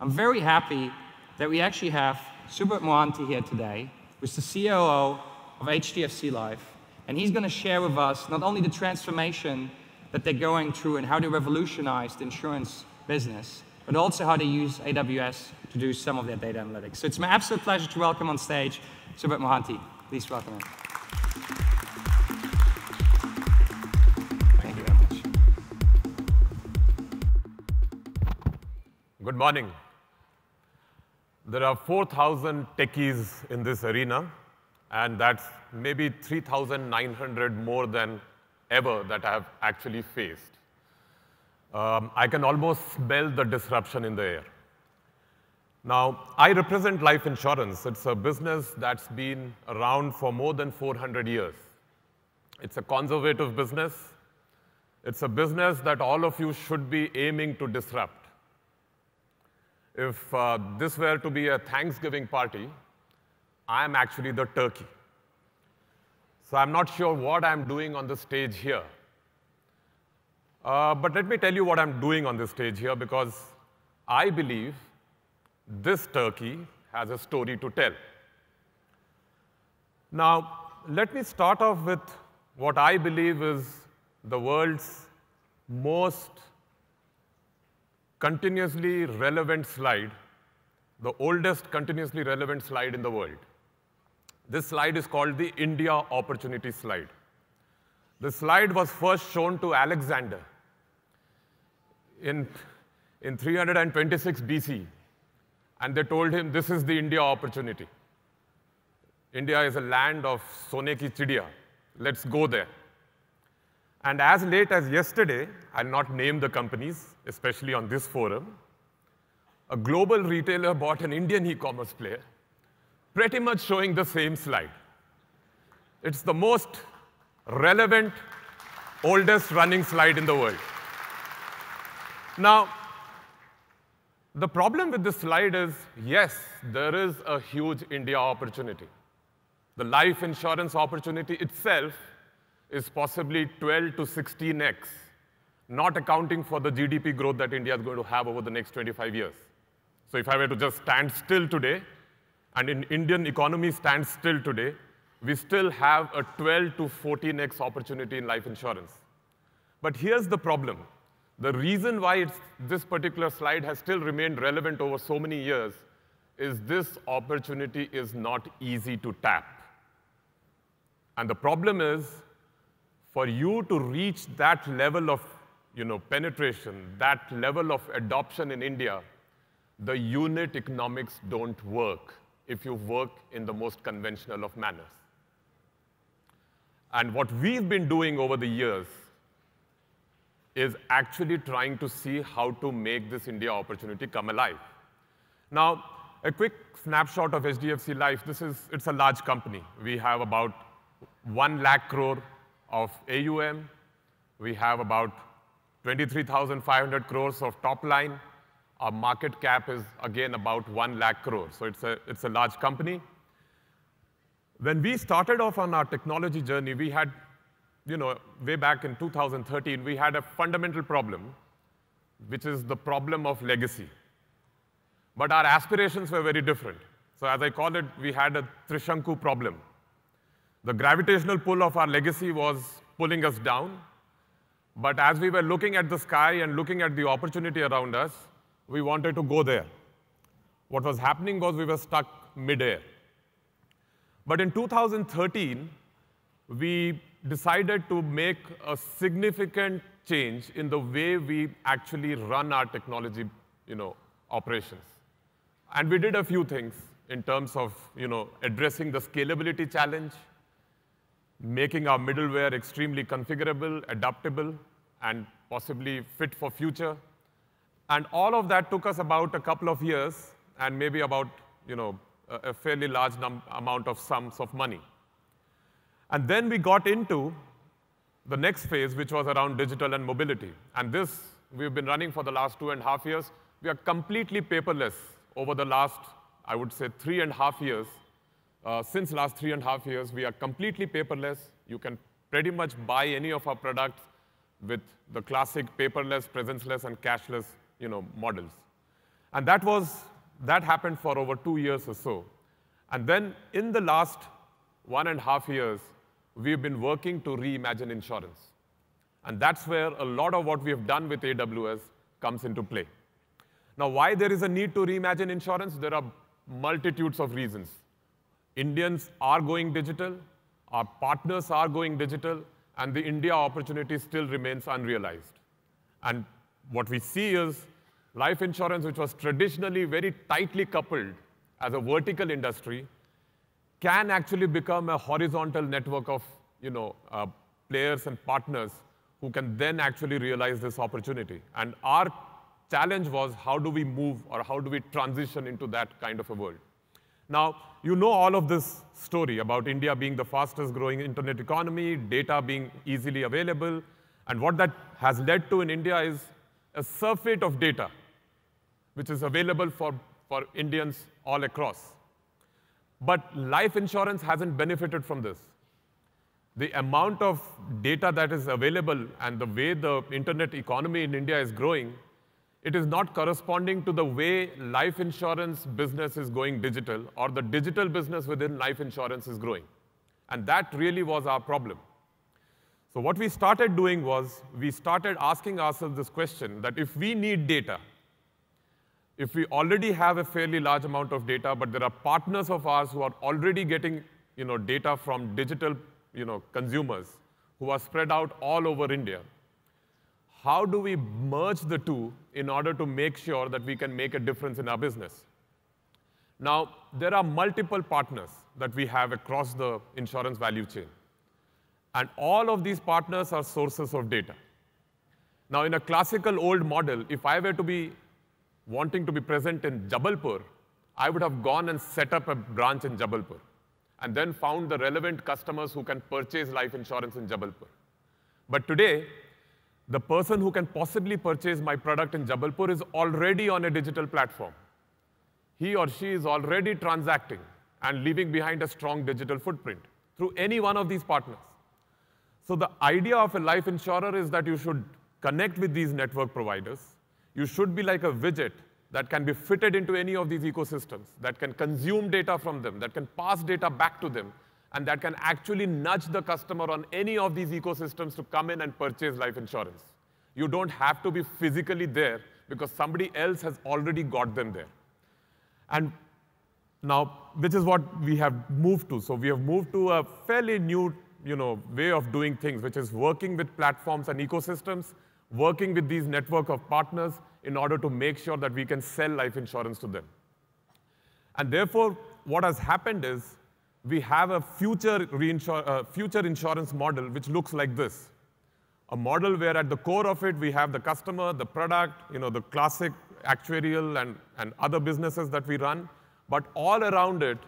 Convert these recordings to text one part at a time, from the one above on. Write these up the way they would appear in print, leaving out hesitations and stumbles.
I'm very happy that we actually have Subrat Mohanty here today, who's the COO of HDFC Life, and he's going to share with us not only the transformation that they're going through and how they revolutionize the insurance business, but also how they use AWS to do some of their data analytics. So it's my absolute pleasure to welcome on stage Subrat Mohanty. Please welcome him. Thank you very much. Good morning. There are 4,000 techies in this arena, and that's maybe 3,900 more than ever that I have actually faced. I can almost smell the disruption in the air. Now, I represent life insurance. It's a business that's been around for more than 400 years. It's a conservative business. It's a business that all of you should be aiming to disrupt. If this were to be a Thanksgiving party, I'm actually the turkey. So I'm not sure what I'm doing on the stage here. But let me tell you what I'm doing on this stage here, because I believe this turkey has a story to tell. Now, let me start off with what I believe is the world's most continuously relevant slide, the oldest continuously relevant slide in the world. This slide is called the India opportunity slide. The slide was first shown to Alexander in 326 BC, and they told him, this is the India opportunity. India is a land of sone ki chidiya. Let's go there. And as late as yesterday, I'll not name the companies, especially on this forum, a global retailer bought an Indian e-commerce player, pretty much showing the same slide. It's the most relevant, oldest running slide in the world. Now, the problem with this slide is, yes, there is a huge India opportunity. The life insurance opportunity itself is possibly 12 to 16x, not accounting for the GDP growth that India is going to have over the next 25 years. So if I were to just stand still today, and in Indian economy stands still today, we still have a 12 to 14x opportunity in life insurance. But here's the problem. The reason why this particular slide has still remained relevant over so many years is this opportunity is not easy to tap. And the problem is, for you to reach that level of penetration, that level of adoption in India, the unit economics don't work if you work in the most conventional of manners. And what we've been doing over the years is actually trying to see how to make this India opportunity come alive. Now, a quick snapshot of HDFC Life. It's a large company. We have about 1 lakh crore of AUM. We have about 23,500 crores of top line. Our market cap is, again, about 1 lakh crore. So it's a large company. When we started off on our technology journey, we had, way back in 2013, we had a fundamental problem, which is the problem of legacy. But our aspirations were very different. So as I call it, we had a Trishanku problem. The gravitational pull of our legacy was pulling us down. But as we were looking at the sky and looking at the opportunity around us, we wanted to go there. What was happening was we were stuck midair. But in 2013, we decided to make a significant change in the way we actually run our technology operations. And we did a few things in terms of addressing the scalability challenge, making our middleware extremely configurable, adaptable, and possibly fit for future. And all of that took us about a couple of years and maybe about a fairly large amount of sums of money. And then we got into the next phase, which was around digital and mobility. And this we've been running for the last 2.5 years. We are completely paperless over the last, I would say, 3.5 years. Since last 3.5 years, we are completely paperless. You can pretty much buy any of our products with the classic paperless, presenceless, and cashless models. And that happened for over 2 years or so. And then in the last 1.5 years, we've been working to reimagine insurance. And that's where a lot of what we have done with AWS comes into play. Now, why there is a need to reimagine insurance? There are multitudes of reasons. Indians are going digital, our partners are going digital, and the India opportunity still remains unrealized. And what we see is life insurance, which was traditionally very tightly coupled as a vertical industry, can actually become a horizontal network of players and partners who can then actually realize this opportunity. And our challenge was, how do we move or how do we transition into that kind of a world? Now, you know all of this story about India being the fastest growing internet economy, data being easily available, and what that has led to in India is a surfeit of data, which is available for Indians all across. But life insurance hasn't benefited from this. The amount of data that is available and the way the internet economy in India is growing, it is not corresponding to the way life insurance business is going digital or the digital business within life insurance is growing. And that really was our problem. So what we started doing was we started asking ourselves this question, that if we need data, if we already have a fairly large amount of data, but there are partners of ours who are already getting data from digital consumers who are spread out all over India, how do we merge the two in order to make sure that we can make a difference in our business? Now, there are multiple partners that we have across the insurance value chain. And all of these partners are sources of data. Now, in a classical old model, if I were to be wanting to be present in Jabalpur, I would have gone and set up a branch in Jabalpur and then found the relevant customers who can purchase life insurance in Jabalpur. But today, the person who can possibly purchase my product in Jabalpur is already on a digital platform. He or she is already transacting and leaving behind a strong digital footprint through any one of these partners. So the idea of a life insurer is that you should connect with these network providers. You should be like a widget that can be fitted into any of these ecosystems, that can consume data from them, that can pass data back to them, and that can actually nudge the customer on any of these ecosystems to come in and purchase life insurance. You don't have to be physically there because somebody else has already got them there. And now, which is what we have moved to. So we have moved to a fairly new way of doing things, which is working with platforms and ecosystems, working with these network of partners in order to make sure that we can sell life insurance to them. And therefore, what has happened is we have a future insurance model which looks like this. A model where at the core of it, we have the customer, the product, the classic actuarial and other businesses that we run. But all around it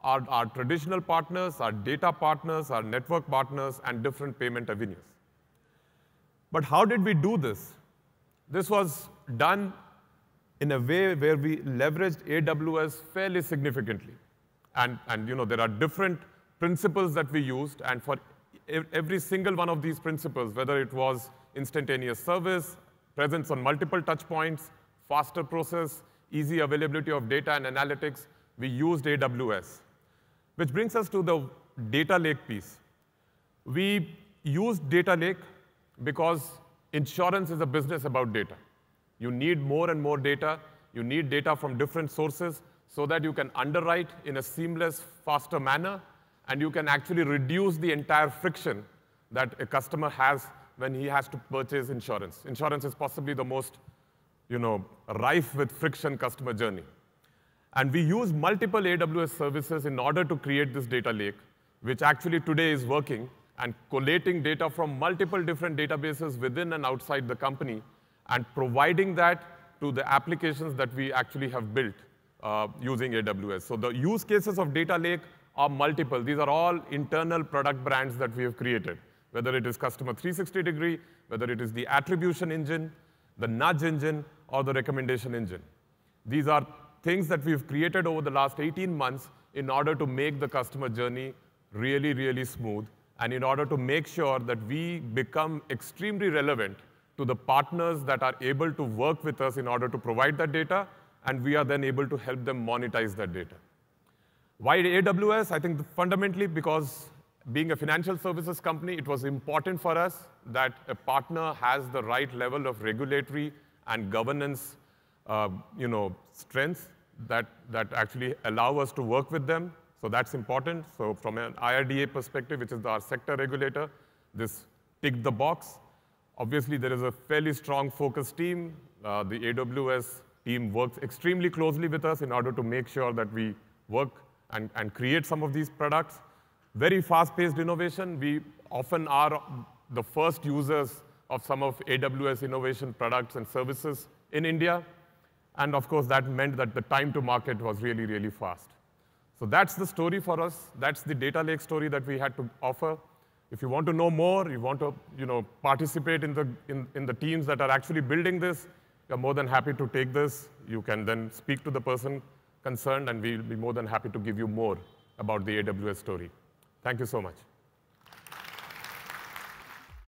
are our traditional partners, our data partners, our network partners, and different payment avenues. But how did we do this? This was done in a way where we leveraged AWS fairly significantly. And there are different principles that we used, and for every single one of these principles, whether it was instantaneous service, presence on multiple touch points, faster process, easy availability of data and analytics, we used AWS. Which brings us to the data lake piece. We used data lake because insurance is a business about data. You need more and more data. You need data from different sources so that you can underwrite in a seamless, faster manner, and you can actually reduce the entire friction that a customer has when he has to purchase insurance. Insurance is possibly the most rife with friction customer journey. And we use multiple AWS services in order to create this data lake, which actually today is working and collating data from multiple different databases within and outside the company and providing that to the applications that we actually have built using AWS. So the use cases of data lake are multiple. These are all internal product brands that we have created, whether it is Customer 360-degree, whether it is the attribution engine, the nudge engine, or the recommendation engine. These are things that we've created over the last 18 months in order to make the customer journey really, really smooth, and in order to make sure that we become extremely relevant to the partners that are able to work with us in order to provide that data, and we are then able to help them monetize that data. Why AWS? I think fundamentally because being a financial services company, it was important for us that a partner has the right level of regulatory and governance strengths that actually allow us to work with them. So that's important. So from an IRDA perspective, which is our sector regulator, this ticked the box. Obviously, there is a fairly strong focus team. The AWS team works extremely closely with us in order to make sure that we work and create some of these products. Very fast-paced innovation. We often are the first users of some of AWS innovation products and services in India. And of course, that meant that the time to market was really, really fast. So that's the story for us. That's the data lake story that we had to offer. If you want to know more, you want to participate in the teams that are actually building this, you're more than happy to take this. You can then speak to the person concerned, and we'll be more than happy to give you more about the AWS story. Thank you so much.